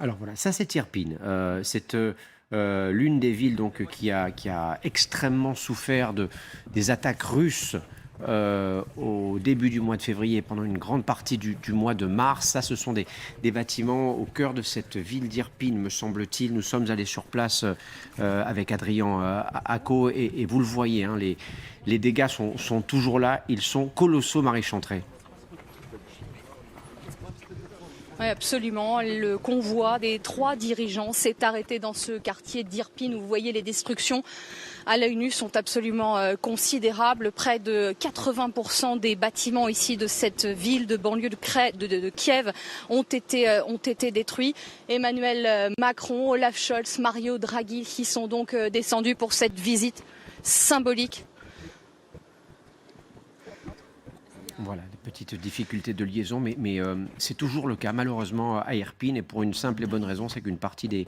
Alors voilà, ça c'est Irpine. C'est l'une des villes donc, qui a extrêmement souffert des attaques russes au début du mois de février et pendant une grande partie du mois de mars. Ça, ce sont des bâtiments au cœur de cette ville d'Irpine, me semble-t-il. Nous sommes allés sur place avec Adrien Acco et vous le voyez, hein, les dégâts sont toujours là. Ils sont colossaux, Marie Chantrey. Oui, absolument. Le convoi des 3 dirigeants s'est arrêté dans ce quartier d'Irpine où vous voyez les destructions à l'œil nu sont absolument considérables. Près de 80% des bâtiments ici de cette ville de banlieue de Kiev ont été détruits. Emmanuel Macron, Olaf Scholz, Mario Draghi qui sont donc descendus pour cette visite symbolique. Voilà, des petites difficultés de liaison, mais c'est toujours le cas, malheureusement, à Irpine, et pour une simple et bonne raison, c'est qu'une partie des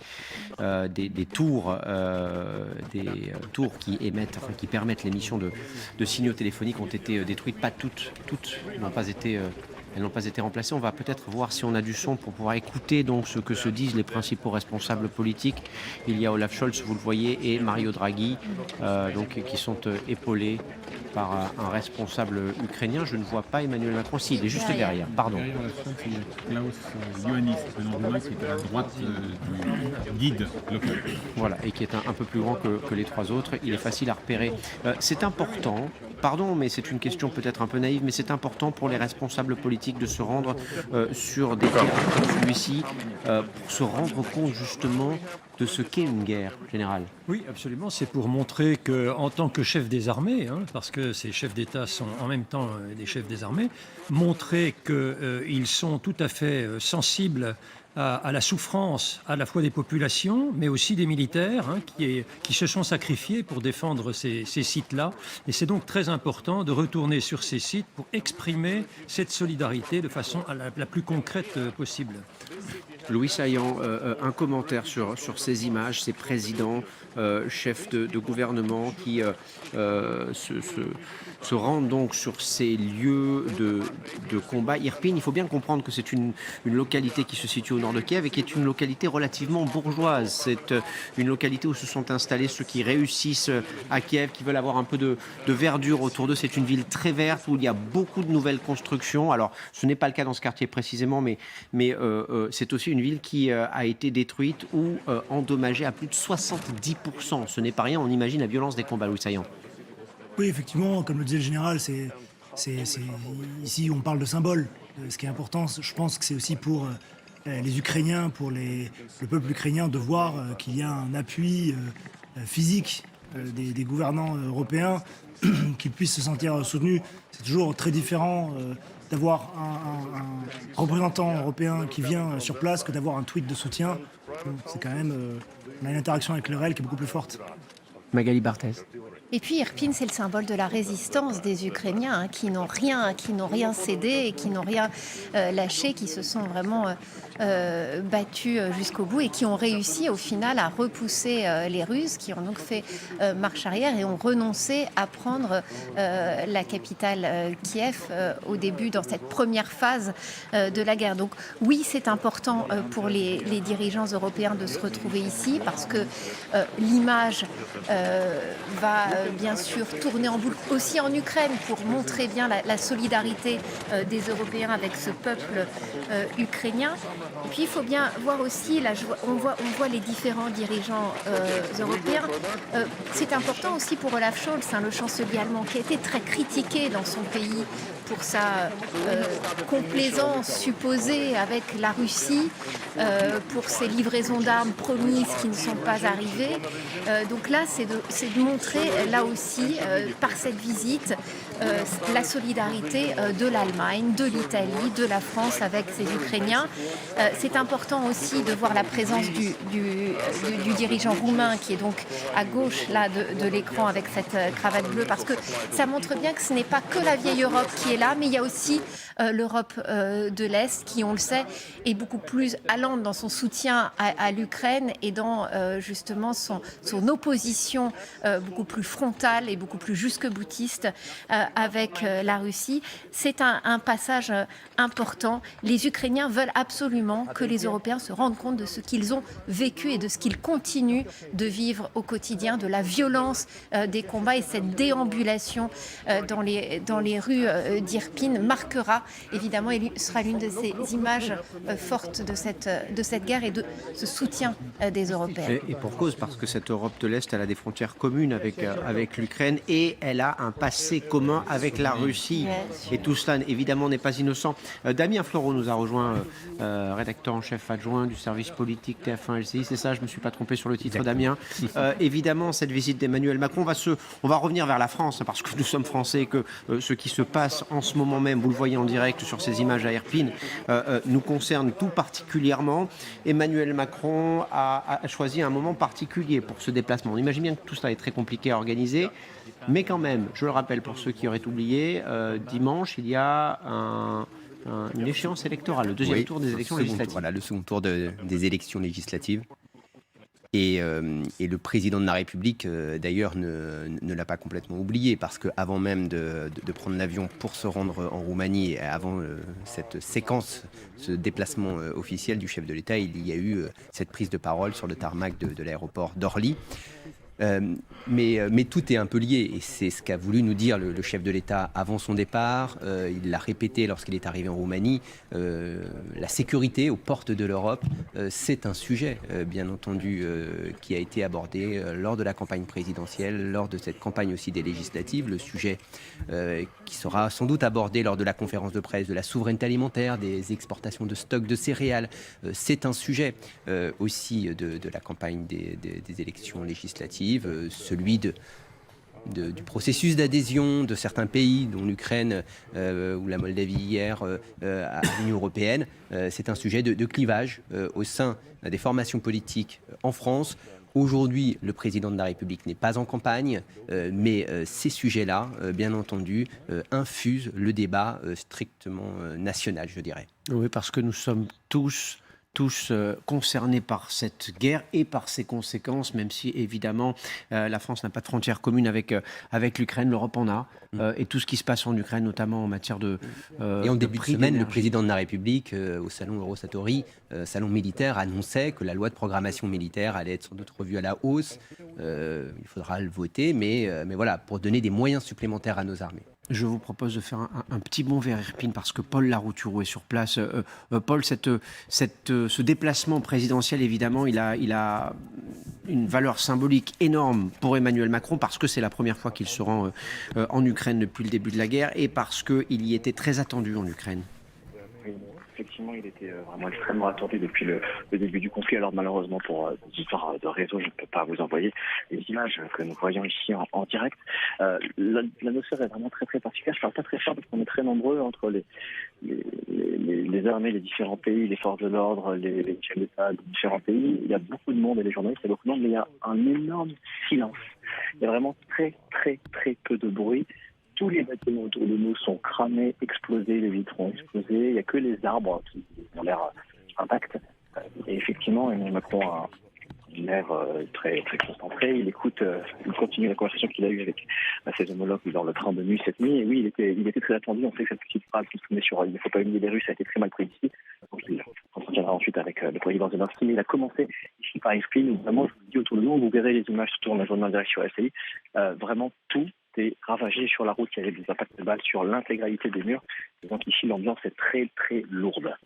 tours, tours qui émettent, enfin, qui permettent l'émission de signaux téléphoniques ont été détruites. Pas toutes n'ont pas été... elles n'ont pas été remplacées. On va peut-être voir si on a du son pour pouvoir écouter donc ce que se disent les principaux responsables politiques. Il y a Olaf Scholz, vous le voyez, et Mario Draghi, donc, qui sont épaulés par un responsable ukrainien. Je ne vois pas Emmanuel Macron. Si, il est juste derrière. Pardon. Derrière la Scholz, il y a Klaus Ioannis, président roumain, qui est à la droite du guide local. Voilà, et qui est un peu plus grand que les 3 autres. Il est facile à repérer. C'est important, pardon, mais c'est une question peut-être un peu naïve, mais c'est important pour les responsables politiques de se rendre sur des théâtres comme celui-ci pour se rendre compte justement de ce qu'est une guerre générale. Oui, absolument. C'est pour montrer qu'en tant que chef des armées, parce que ces chefs d'État sont en même temps des chefs des armées, montrer qu'ils sont tout à fait sensibles à la souffrance à la fois des populations, mais aussi des militaires qui se sont sacrifiés pour défendre ces sites-là. Et c'est donc très important de retourner sur ces sites pour exprimer cette solidarité de façon la plus concrète possible. Louis Saillant, un commentaire sur ces images, ces présidents, chefs de gouvernement qui se rendent donc sur ces lieux de combat. Irpine, il faut bien comprendre que c'est une localité qui se situe au nord de Kiev et qui est une localité relativement bourgeoise. C'est une localité où se sont installés ceux qui réussissent à Kiev, qui veulent avoir un peu de verdure autour d'eux. C'est une ville très verte où il y a beaucoup de nouvelles constructions. Alors, ce n'est pas le cas dans ce quartier précisément, mais c'est aussi une ville qui a été détruite ou endommagée à plus de 70%. Ce n'est pas rien, on imagine la violence des combats, Louis Saillant. Oui, effectivement, comme le disait le général, ici on parle de symbole. Ce qui est important, je pense que c'est aussi pour les Ukrainiens, pour le peuple ukrainien, de voir qu'il y a un appui physique des gouvernants européens, qu'ils puissent se sentir soutenus. C'est toujours très différent d'avoir un représentant européen qui vient sur place que d'avoir un tweet de soutien. C'est quand même on a une interaction avec le réel qui est beaucoup plus forte. Magali Barthez. Et puis Irpine, c'est le symbole de la résistance des Ukrainiens qui n'ont rien cédé et qui n'ont rien lâché, qui se sont vraiment battus jusqu'au bout et qui ont réussi au final à repousser les Russes, qui ont donc fait marche arrière et ont renoncé à prendre la capitale Kiev au début, dans cette première phase de la guerre. Donc oui, c'est important pour les dirigeants européens de se retrouver ici parce que l'image va bien sûr tourner en boucle aussi en Ukraine pour montrer bien la solidarité des Européens avec ce peuple ukrainien. Et puis il faut bien voir aussi, là, on voit les différents dirigeants européens. C'est important aussi pour Olaf Scholz, le chancelier allemand, qui a été très critiqué dans son pays pour sa complaisance supposée avec la Russie, pour ses livraisons d'armes promises qui ne sont pas arrivées. Donc là, c'est de montrer, là aussi, par cette visite, la solidarité de l'Allemagne, de l'Italie, de la France avec ces Ukrainiens. C'est important aussi de voir la présence du dirigeant roumain qui est donc à gauche là, de l'écran avec cette cravate bleue, parce que ça montre bien que ce n'est pas que la vieille Europe qui est là, mais il y a aussi l'Europe de l'Est qui, on le sait, est beaucoup plus allante dans son soutien à l'Ukraine et dans justement son opposition beaucoup plus frontale et beaucoup plus jusque-boutiste avec la Russie. C'est un passage important. Les Ukrainiens veulent absolument que les Européens se rendent compte de ce qu'ils ont vécu et de ce qu'ils continuent de vivre au quotidien, de la violence des combats, et cette déambulation dans les rues d'Irpin marquera évidemment, et sera l'une de ces images fortes de cette guerre et de ce soutien des Européens. Et pour cause, parce que cette Europe de l'Est, elle a des frontières communes avec l'Ukraine et elle a un passé commun avec la Russie. Et tout cela, évidemment, n'est pas innocent. Damien Fleureau nous a rejoint, rédacteur en chef adjoint du service politique TF1 LCI. C'est ça, je ne me suis pas trompé sur le titre, Damien. Évidemment, cette visite d'Emmanuel Macron, on va revenir vers la France, parce que nous sommes français, que ce qui se passe en ce moment même, vous le voyez en direct sur ces images à Irpin, nous concerne tout particulièrement. Emmanuel Macron a choisi un moment particulier pour ce déplacement. On imagine bien que tout cela est très compliqué à organiser, mais quand même, je le rappelle pour ceux qui auraient oublié, dimanche, il y a une échéance électorale, le deuxième tour des élections législatives. Voilà, le second tour des élections législatives. Et le président de la République, d'ailleurs, ne l'a pas complètement oublié, parce qu'avant même de prendre l'avion pour se rendre en Roumanie, avant cette séquence, ce déplacement officiel du chef de l'État, il y a eu cette prise de parole sur le tarmac de l'aéroport d'Orly. Mais tout est un peu lié, et c'est ce qu'a voulu nous dire le chef de l'État avant son départ. Il l'a répété lorsqu'il est arrivé en Roumanie. La sécurité aux portes de l'Europe, c'est un sujet, bien entendu, qui a été abordé lors de la campagne présidentielle, lors de cette campagne aussi des législatives. Le sujet qui sera sans doute abordé lors de la conférence de presse de la souveraineté alimentaire, des exportations de stocks de céréales. C'est un sujet aussi de la campagne des élections législatives. Celui du processus d'adhésion de certains pays, dont l'Ukraine ou la Moldavie hier, à l'Union européenne. C'est un sujet de clivage au sein des formations politiques en France. Aujourd'hui, le président de la République n'est pas en campagne, mais ces sujets-là, bien entendu, infusent le débat strictement national, je dirais. Oui, parce que nous sommes tous concernés par cette guerre et par ses conséquences, même si évidemment la France n'a pas de frontière commune avec l'Ukraine, l'Europe en a, et tout ce qui se passe en Ukraine, notamment en matière de et en début de semaine, d'énergie. le président de la République, au salon Eurosatory, salon militaire, annonçait que la loi de programmation militaire allait être sans doute revue à la hausse. Il faudra le voter, mais voilà, pour donner des moyens supplémentaires à nos armées. Je vous propose de faire un petit bond vers Irpin, parce que Paul Larouturou est sur place. Paul, ce déplacement présidentiel, évidemment, il a une valeur symbolique énorme pour Emmanuel Macron, parce que c'est la première fois qu'il se rend en Ukraine depuis le début de la guerre, et parce qu'il y était très attendu en Ukraine. Oui, effectivement, il était vraiment extrêmement attendu depuis le début du conflit. Alors malheureusement, pour des histoires de réseau, je ne peux pas vous envoyer les images que nous voyons ici en direct. L'atmosphère est vraiment très très particulière. Je parle pas très fort parce qu'on est très nombreux entre les armées, les différents pays, les forces de l'ordre, les chefs d'État des différents pays. Il y a beaucoup de monde et les journalistes, il y a beaucoup de monde, mais il y a un énorme silence. Il y a vraiment très très très peu de bruit. Tous les bâtiments autour de nous sont cramés, explosés, les vitres ont explosé. Il n'y a que les arbres qui ont l'air intacts. Et effectivement, Emmanuel Macron a une air très, très concentré. Il continue la conversation qu'il a eue avec ses homologues dans le train de nuit cette nuit. Et oui, il était très attendu. On sait que cette petite phrase qui se met sur il ne faut pas humilier les Russes a été très mal prise ici. Donc il s'entretiendra ensuite avec le président Zelensky. Mais il a commencé ici par Irpin, où vraiment, je vous dis autour de nous, vous verrez les images surtout en journée en direct sur LCI. Vraiment tout est ravagé sur la route. Il y avait des impacts de balles sur l'intégralité des murs. Et donc ici, l'ambiance est très, très lourde.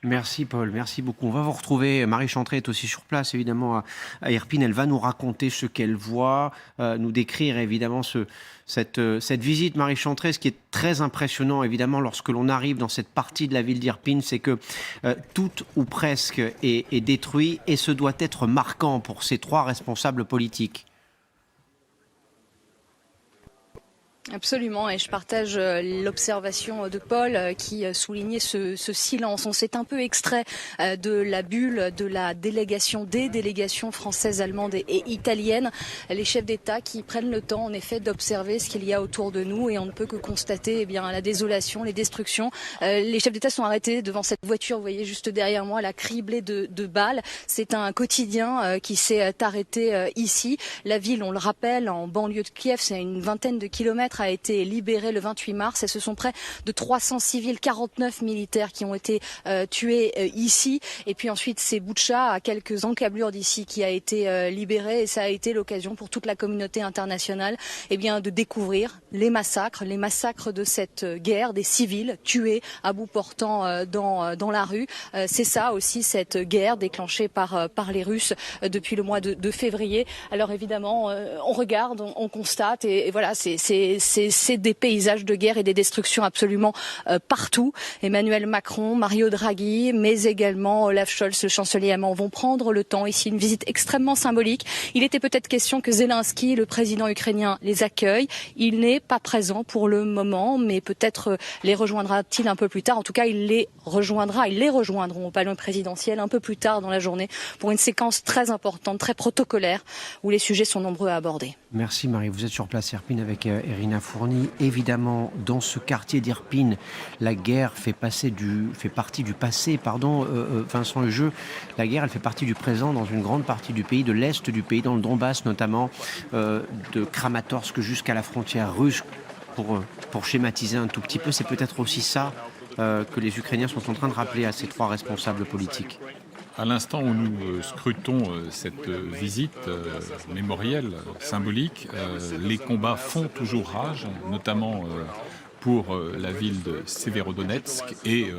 Merci Paul, merci beaucoup. On va vous retrouver. Marie Chantrey est aussi sur place, évidemment, à Irpin. Elle va nous raconter ce qu'elle voit, nous décrire évidemment cette visite. Marie Chantrey, ce qui est très impressionnant, évidemment, lorsque l'on arrive dans cette partie de la ville d'Irpin, c'est que tout ou presque est détruit, et ce doit être marquant pour ces trois responsables politiques. Absolument, et je partage l'observation de Paul qui soulignait ce silence. On s'est un peu extrait de la bulle de la délégation, des délégations françaises, allemandes et italiennes. Les chefs d'État qui prennent le temps, en effet, d'observer ce qu'il y a autour de nous, et on ne peut que constater la désolation, les destructions. Les chefs d'État sont arrêtés devant cette voiture, vous voyez juste derrière moi, la criblée de balles. C'est un quotidien qui s'est arrêté ici. La ville, on le rappelle, en banlieue de Kiev, c'est à une vingtaine de kilomètres théâtre a été libéré le 28 mars et ce sont près de 300 civils, 49 militaires qui ont été tués ici. Et puis ensuite, c'est Boutcha, à quelques encablures d'ici, qui a été libéré. Et ça a été l'occasion pour toute la communauté internationale de découvrir les massacres de cette guerre, des civils tués à bout portant dans la rue. C'est ça aussi, cette guerre déclenchée par les Russes depuis le mois de février. Alors évidemment, on regarde, on constate et voilà, c'est des paysages de guerre et des destructions absolument partout. Emmanuel Macron, Mario Draghi, mais également Olaf Scholz, le chancelier allemand, vont prendre le temps ici, une visite extrêmement symbolique. Il était peut-être question que Zelensky, le président ukrainien, les accueille. Il n'est pas présent pour le moment, mais peut-être les rejoindra-t-il un peu plus tard. En tout cas, ils les rejoindront au palais présidentiel un peu plus tard dans la journée pour une séquence très importante, très protocolaire, où les sujets sont nombreux à aborder. Merci Marie, vous êtes sur place Irpine avec Irina Fourny. Évidemment, dans ce quartier d'Irpine, la guerre fait partie du passé, Vincent Lejeu. La guerre, elle fait partie du présent dans une grande partie du pays, de l'Est du pays, dans le Donbass notamment, de Kramatorsk jusqu'à la frontière russe. Pour schématiser un tout petit peu, c'est peut-être aussi ça que les Ukrainiens sont en train de rappeler à ces trois responsables politiques. À l'instant où nous scrutons cette visite mémorielle, symbolique, les combats font toujours rage, notamment pour la ville de Severodonetsk et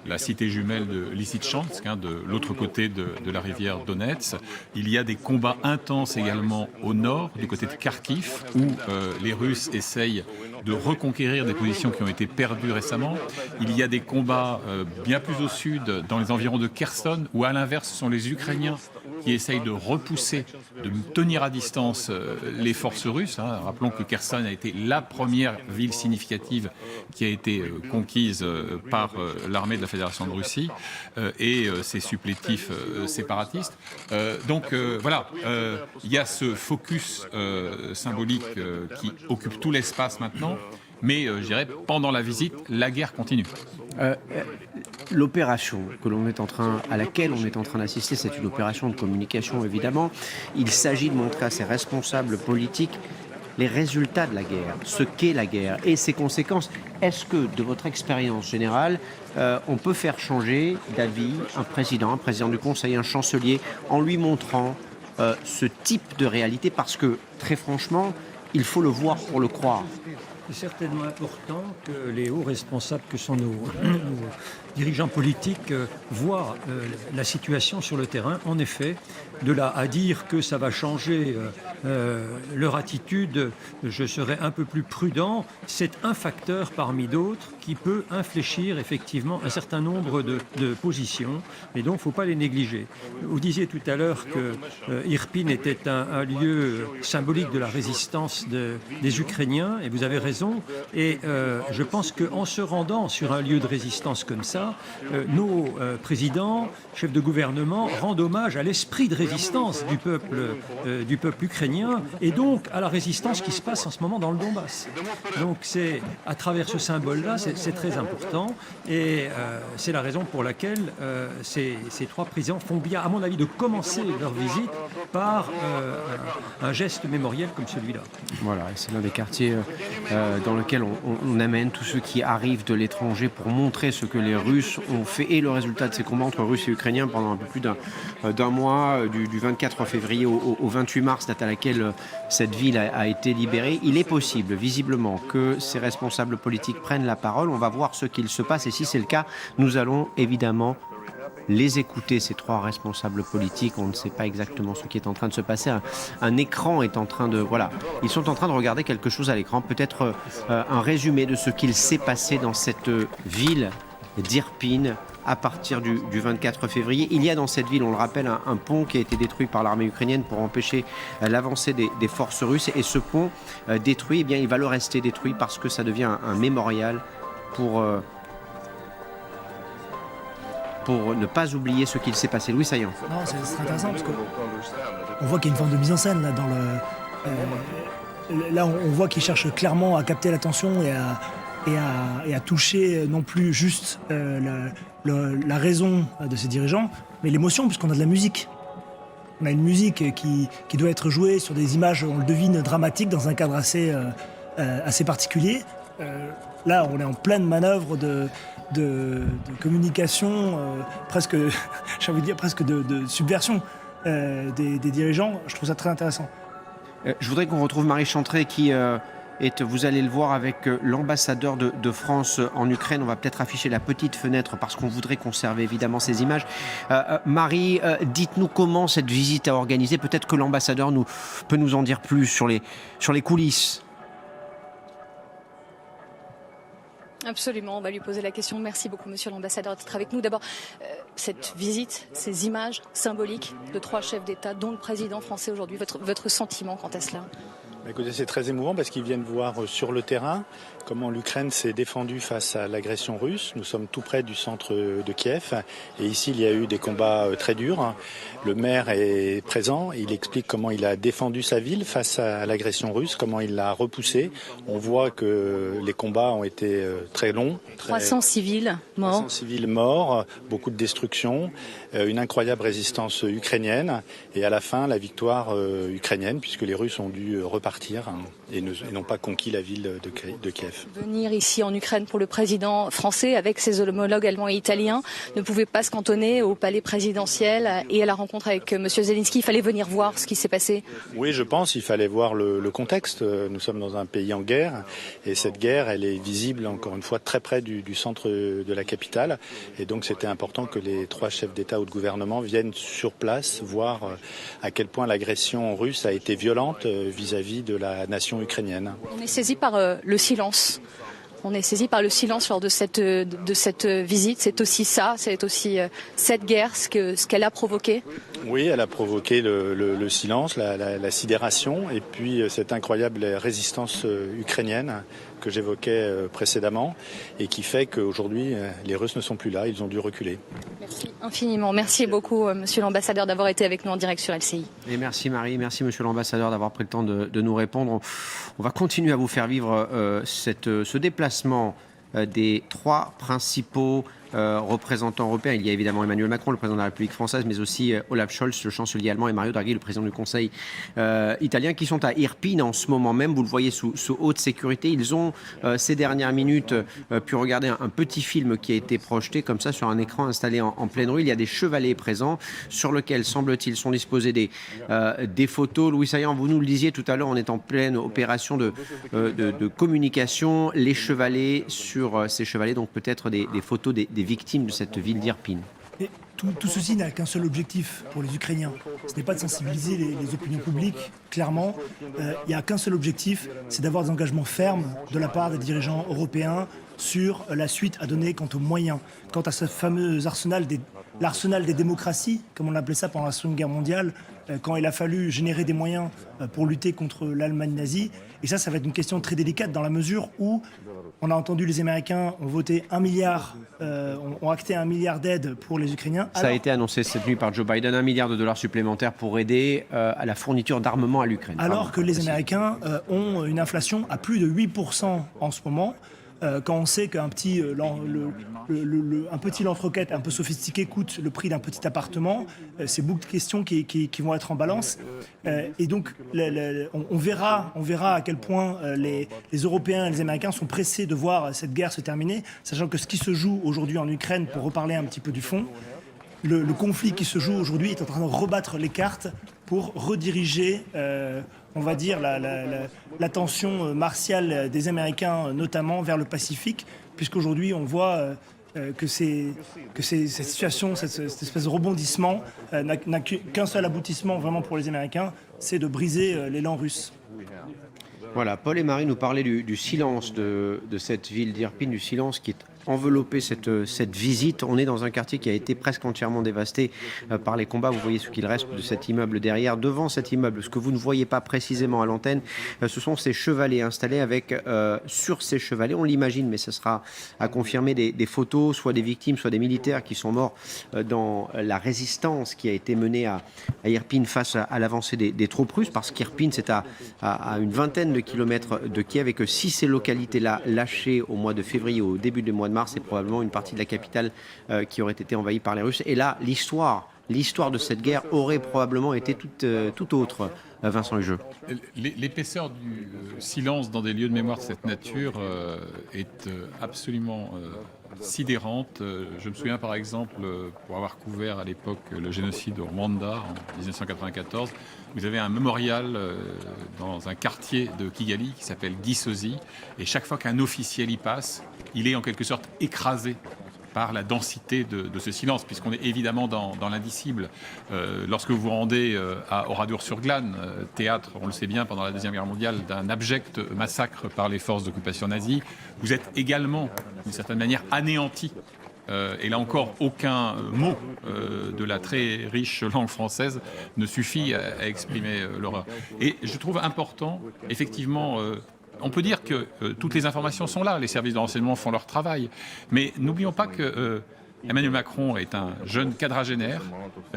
la cité jumelle de Lysychansk, de l'autre côté de la rivière Donetsk. Il y a des combats intenses également au nord, du côté de Kharkiv, où les Russes essayent de reconquérir des positions qui ont été perdues récemment. Il y a des combats bien plus au sud, dans les environs de Kherson, où à l'inverse, ce sont les Ukrainiens qui essayent de repousser, de tenir à distance les forces russes. Rappelons que Kherson a été la première ville significative qui a été conquise par l'armée de la Fédération de Russie et ses supplétifs séparatistes. Donc voilà, il y a ce focus symbolique qui occupe tout l'espace maintenant. Mais je dirais, pendant la visite, la guerre continue. L'opération à laquelle on est en train d'assister, c'est une opération de communication, évidemment. Il s'agit de montrer à ces responsables politiques les résultats de la guerre, ce qu'est la guerre et ses conséquences. Est-ce que, de votre expérience générale, on peut faire changer d'avis un président du Conseil, un chancelier, en lui montrant ce type de réalité? Parce que, très franchement, il faut le voir pour le croire. C'est certainement important que les hauts responsables que sont nos dirigeants politiques voient la situation sur le terrain. En effet, de là à dire que ça va changer leur attitude, je serais un peu plus prudent. C'est un facteur parmi d'autres qui peut infléchir effectivement un certain nombre de positions, et donc il ne faut pas les négliger. Vous disiez tout à l'heure que Irpine était un lieu symbolique de la résistance des Ukrainiens, et vous avez raison. Et je pense qu'en se rendant sur un lieu de résistance comme ça, nos présidents, chefs de gouvernement rendent hommage à l'esprit de résistance du peuple ukrainien et donc à la résistance qui se passe en ce moment dans le Donbass. Donc c'est à travers ce symbole-là, c'est très important et c'est la raison pour laquelle ces trois présidents font bien, à mon avis, de commencer leur visite par un geste mémoriel comme celui-là. Voilà, et c'est l'un des quartiers dans lequel on amène tous ceux qui arrivent de l'étranger pour montrer ce que les Russes ont fait et le résultat de ces combats entre Russes et Ukrainiens pendant un peu plus d'un mois, du 24 février au 28 mars, date à laquelle cette ville a été libérée. Il est possible, visiblement, que ces responsables politiques prennent la parole. On va voir ce qu'il se passe et si c'est le cas, nous allons évidemment les écouter, ces trois responsables politiques. On ne sait pas exactement ce qui est en train de se passer. Un écran est en train de... Voilà, ils sont en train de regarder quelque chose à l'écran. Peut-être un résumé de ce qu'il s'est passé dans cette ville d'Irpine à partir du 24 février. Il y a dans cette ville, on le rappelle, un pont qui a été détruit par l'armée ukrainienne pour empêcher l'avancée des forces russes. Et ce pont détruit, eh bien, il va le rester détruit parce que ça devient un mémorial pour ne pas oublier ce qu'il s'est passé. Louis Saillant. Non, c'est intéressant parce qu'on voit qu'il y a une forme de mise en scène là, là on voit qu'il cherche clairement à capter l'attention et à toucher non plus juste la raison de ses dirigeants, mais l'émotion, puisqu'on a de la musique. On a une musique qui doit être jouée sur des images, on le devine, dramatiques, dans un cadre assez assez particulier. Là, on est en pleine manœuvre de communication, presque, j'ai envie de dire, presque de subversion des dirigeants. Je trouve ça très intéressant. Je voudrais qu'on retrouve Marie Chantrey qui vous allez le voir avec l'ambassadeur de France en Ukraine. On va peut-être afficher la petite fenêtre parce qu'on voudrait conserver évidemment ces images. Marie, dites-nous comment cette visite a organisé. Peut-être que l'ambassadeur peut nous en dire plus sur les coulisses. Absolument, on va lui poser la question. Merci beaucoup, monsieur l'ambassadeur, d'être avec nous. D'abord, cette visite, ces images symboliques de 3 chefs d'État, dont le président français aujourd'hui, votre sentiment quant à cela? Écoutez, c'est très émouvant parce qu'ils viennent voir sur le terrain comment l'Ukraine s'est défendue face à l'agression russe. Nous sommes tout près du centre de Kiev et ici il y a eu des combats très durs. Le maire est présent, il explique comment il a défendu sa ville face à l'agression russe, comment il l'a repoussée. On voit que les combats ont été très longs. 300 civils morts. 300 civils morts, beaucoup de destruction, une incroyable résistance ukrainienne et à la fin la victoire ukrainienne puisque les Russes ont dû repartir et n'ont pas conquis la ville de Kiev. Venir ici en Ukraine pour le président français avec ses homologues allemands et italiens ne pouvait pas se cantonner au palais présidentiel et à la rencontre avec M. Zelensky. Il fallait venir voir ce qui s'est passé. Oui, je pense qu'il fallait voir le contexte. Nous sommes dans un pays en guerre et cette guerre, elle est visible encore une fois très près du centre de la capitale. Et donc c'était important que les 3 chefs d'État ou de gouvernement viennent sur place voir à quel point l'agression russe a été violente vis-à-vis de la nation ukrainienne. On est saisi par le silence. On est saisi par le silence lors de cette visite. C'est aussi ça, c'est aussi cette guerre, ce qu'elle a provoqué. Oui, elle a provoqué le silence, la sidération et puis cette incroyable résistance ukrainienne que j'évoquais précédemment et qui fait qu'aujourd'hui les Russes ne sont plus là, ils ont dû reculer. Merci infiniment. Merci beaucoup, monsieur l'ambassadeur, d'avoir été avec nous en direct sur LCI. Et merci Marie, merci monsieur l'ambassadeur d'avoir pris le temps de nous répondre. On va continuer à vous faire vivre ce déplacement des 3 principaux représentants européens. Il y a évidemment Emmanuel Macron, le président de la République française, mais aussi Olaf Scholz, le chancelier allemand, et Mario Draghi, le président du Conseil italien, qui sont à Irpin en ce moment même. Vous le voyez sous haute sécurité. Ils ont, ces dernières minutes, pu regarder un petit film qui a été projeté comme ça sur un écran installé en pleine rue. Il y a des chevalets présents sur lesquels, semble-t-il, sont disposés des photos. Louis Saillant, vous nous le disiez tout à l'heure, on est en pleine opération de communication. Les chevalets, sur ces chevalets, donc peut-être des photos des victimes de cette ville d'Irpin. Et tout ceci n'a qu'un seul objectif pour les Ukrainiens. Ce n'est pas de sensibiliser les opinions publiques, clairement. Il n'y a qu'un seul objectif, c'est d'avoir des engagements fermes de la part des dirigeants européens sur la suite à donner quant aux moyens, quant à ce fameux l'arsenal des démocraties, comme on l'appelait ça pendant la Seconde Guerre mondiale, quand il a fallu générer des moyens pour lutter contre l'Allemagne nazie. Et ça va être une question très délicate dans la mesure où on a entendu les Américains ont voté 1 milliard, ont acté 1 milliard d'aides pour les Ukrainiens. Ça a été annoncé cette nuit par Joe Biden, 1 milliard de dollars supplémentaires pour aider à la fourniture d'armement à l'Ukraine. Alors que les Américains ont une inflation à plus de 8% en ce moment. Quand on sait qu'un petit lance-roquette un peu sophistiqué coûte le prix d'un petit appartement, c'est beaucoup de questions qui vont être en balance. Et donc, on verra à quel point les Européens et les Américains sont pressés de voir cette guerre se terminer, sachant que ce qui se joue aujourd'hui en Ukraine, pour reparler un petit peu du fond, le conflit qui se joue aujourd'hui est en train de rebattre les cartes pour rediriger, on va dire, l'attention martiale des Américains, notamment vers le Pacifique, puisqu'aujourd'hui on voit que cette situation, cette espèce de rebondissement n'a qu'un seul aboutissement vraiment pour les Américains, c'est de briser l'élan russe. Voilà, Paul et Marie nous parlaient du silence de cette ville d'Irpin, du silence qui est enveloppé cette visite. On est dans un quartier qui a été presque entièrement dévasté par les combats. Vous voyez ce qu'il reste de cet immeuble derrière. Devant cet immeuble, ce que vous ne voyez pas précisément à l'antenne, ce sont ces chevalets installés avec, sur ces chevalets, on l'imagine, mais ce sera à confirmer, des photos, soit des victimes, soit des militaires qui sont morts dans la résistance qui a été menée à Irpin face à l'avancée des troupes russes, parce qu'Irpin, c'est à une vingtaine de kilomètres de Kiev et que si ces localités-là lâchées au mois de février, au début du mois de mars, c'est probablement une partie de la capitale qui aurait été envahie par les Russes. Et là, l'histoire de cette guerre aurait probablement été tout autre Vincent Hugeux. L'épaisseur du silence dans des lieux de mémoire de cette nature est absolument sidérante. Je me souviens par exemple, pour avoir couvert à l'époque le génocide au Rwanda en 1994, vous avez un mémorial dans un quartier de Kigali qui s'appelle Gisozi, et chaque fois qu'un officiel y passe, il est en quelque sorte écrasé par la densité de ce silence, puisqu'on est évidemment dans l'indicible. Lorsque vous vous rendez à Oradour-sur-Glane, théâtre, on le sait bien, pendant la Deuxième Guerre mondiale, d'un abject massacre par les forces d'occupation nazie, vous êtes également, d'une certaine manière, anéanti. Et là encore, aucun mot de la très riche langue française ne suffit à exprimer l'horreur. Et je trouve important, effectivement, on peut dire que toutes les informations sont là, les services de renseignement font leur travail, mais n'oublions pas que Emmanuel Macron est un jeune quadragénaire,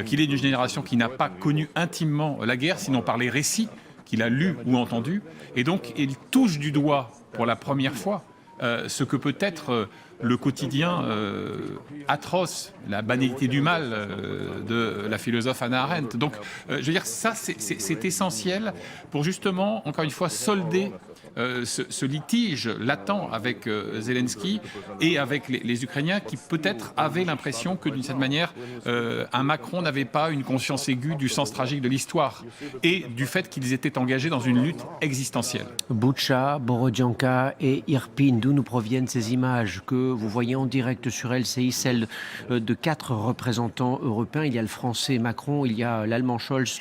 qu'il est d'une génération qui n'a pas connu intimement la guerre, sinon par les récits qu'il a lus ou entendus, et donc il touche du doigt pour la première fois ce que peut être le quotidien atroce, la banalité du mal de la philosophe Hannah Arendt. Donc, je veux dire, ça, c'est essentiel pour justement, encore une fois, solder ce litige latent avec Zelensky et avec les Ukrainiens qui peut-être avaient l'impression que d'une certaine manière, un Macron n'avait pas une conscience aiguë du sens tragique de l'histoire et du fait qu'ils étaient engagés dans une lutte existentielle. Boutcha, Borodjanka et Irpin, d'où nous proviennent ces images que vous voyez en direct sur LCI, celles de 4 représentants européens. Il y a le français Macron, il y a l'allemand Scholz,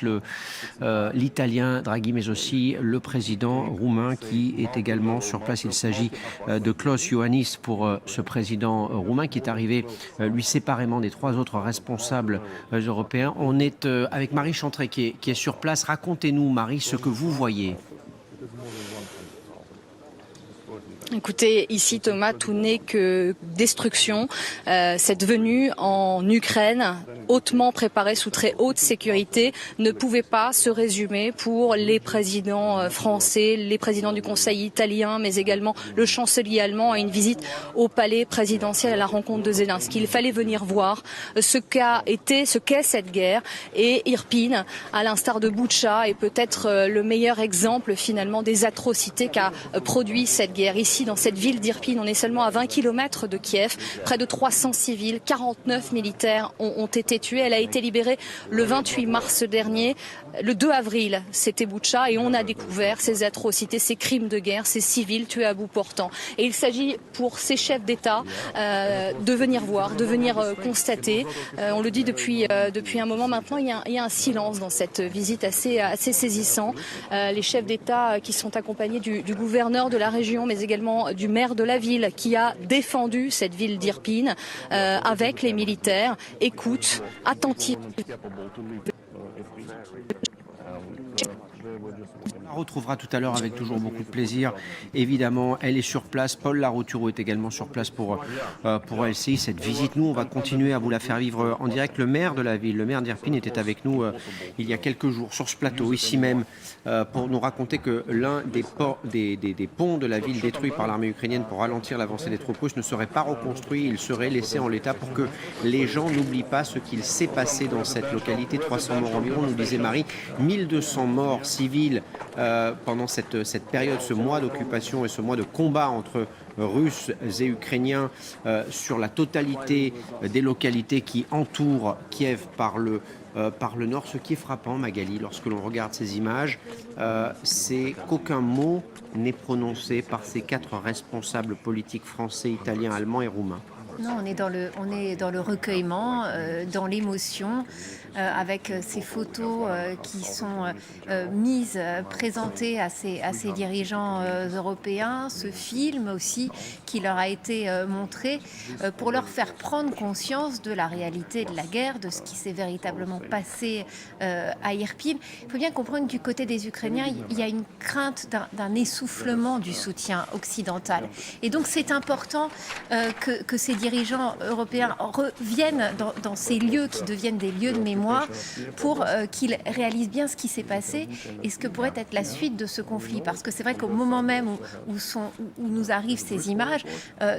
l'italien Draghi, mais aussi le président roumain qui est également sur place. Il s'agit de Klaus Iohannis pour ce président roumain qui est arrivé, lui, séparément des 3 autres responsables européens. On est avec Marie Chantrey qui est sur place. Racontez-nous, Marie, ce que vous voyez. Écoutez, ici Thomas, tout n'est que destruction. Cette venue en Ukraine, hautement préparée sous très haute sécurité, ne pouvait pas se résumer pour les présidents français, les présidents du Conseil italien, mais également le chancelier allemand à une visite au palais présidentiel à la rencontre de Zelensky. Il fallait venir voir ce qu'est cette guerre, et Irpin, à l'instar de Boutcha, est peut-être le meilleur exemple finalement des atrocités qu'a produit cette guerre. Ici, dans cette ville d'Irpin, on est seulement à 20 km de Kiev. Près de 300 civils, 49 militaires ont été tués. Elle a été libérée le 28 mars dernier. Le 2 avril, c'était Boutcha, et on a découvert ces atrocités, ces crimes de guerre, ces civils tués à bout portant. Et il s'agit pour ces chefs d'État de venir voir, de venir constater. On le dit depuis un moment maintenant, il y a un silence dans cette visite assez saisissant. Les chefs d'État qui sont accompagnés du gouverneur de la région, mais également du maire de la ville qui a défendu cette ville d'Irpin avec les militaires, écoutent attentivement. On la retrouvera tout à l'heure avec toujours beaucoup de plaisir. Évidemment, elle est sur place. Paul Larouturou est également sur place pour LCI. Cette visite, nous, on va continuer à vous la faire vivre en direct. Le maire de la ville, le maire d'Irpin, était avec nous il y a quelques jours sur ce plateau, ici même, pour nous raconter que l'un des ponts de la ville détruits par l'armée ukrainienne pour ralentir l'avancée des troupes russes ne serait pas reconstruit. Il serait laissé en l'état pour que les gens n'oublient pas ce qu'il s'est passé dans cette localité. 300 morts environ, nous disait Marie, 1200 morts civils pendant cette période, ce mois d'occupation et ce mois de combat entre Russes et Ukrainiens sur la totalité des localités qui entourent Kiev par le nord. Ce qui est frappant, Magali, lorsque l'on regarde ces images, c'est qu'aucun mot n'est prononcé par ces 4 responsables politiques français, italiens, allemands et roumains. Non, on est dans le recueillement, dans l'émotion, avec ces photos qui sont présentées à ces dirigeants européens, ce film aussi qui leur a été montré pour leur faire prendre conscience de la réalité de la guerre, de ce qui s'est véritablement passé à Irpin. Il faut bien comprendre que du côté des Ukrainiens, il y a une crainte d'un essoufflement du soutien occidental. Et donc c'est important que ces dirigeants dirigeants européens reviennent dans ces lieux qui deviennent des lieux de mémoire pour qu'ils réalisent bien ce qui s'est passé et ce que pourrait être la suite de ce conflit. Parce que c'est vrai qu'au moment même où nous arrivent ces images,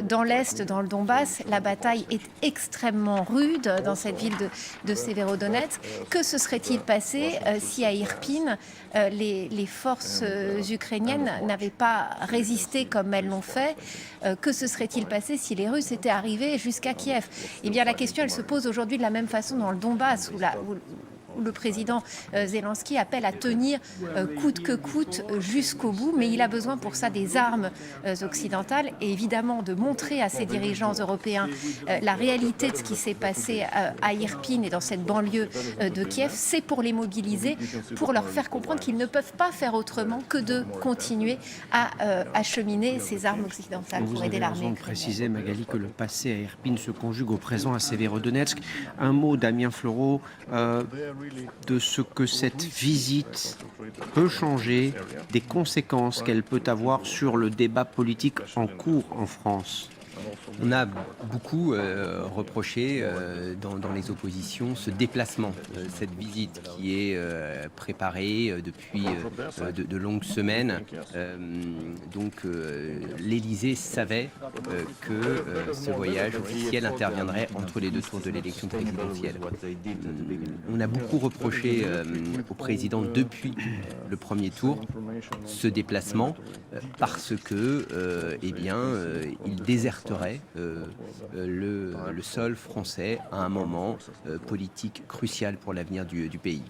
dans l'Est, dans le Donbass, la bataille est extrêmement rude dans cette ville de Severodonetsk. Que se serait-il passé si à Irpin, les forces ukrainiennes n'avaient pas résisté comme elles l'ont fait? Que se serait-il passé si les Russes étaient arrivés jusqu'à Kiev? Eh bien, la question, elle se pose aujourd'hui de la même façon dans le Donbass, où le président Zelensky appelle à tenir coûte que coûte jusqu'au bout, mais il a besoin pour ça des armes occidentales et évidemment de montrer à ses dirigeants européens la réalité de ce qui s'est passé à Irpin et dans cette banlieue de Kiev. C'est pour les mobiliser, pour leur faire comprendre qu'ils ne peuvent pas faire autrement que de continuer à acheminer ces armes occidentales pour aider l'armée. Vous avez raison de préciser, Magali, que le passé à Irpin se conjugue au présent à Severodonetsk. Un mot, Damien Fleureau, de ce que cette visite peut changer, des conséquences qu'elle peut avoir sur le débat politique en cours en France. On a beaucoup reproché dans les oppositions ce déplacement, cette visite qui est préparée depuis de longues semaines. Donc l'Élysée savait que ce voyage officiel interviendrait entre les deux tours de l'élection présidentielle. On a beaucoup reproché au président depuis le premier tour ce déplacement parce que il déserterait le sol français à un moment politique crucial pour l'avenir du pays.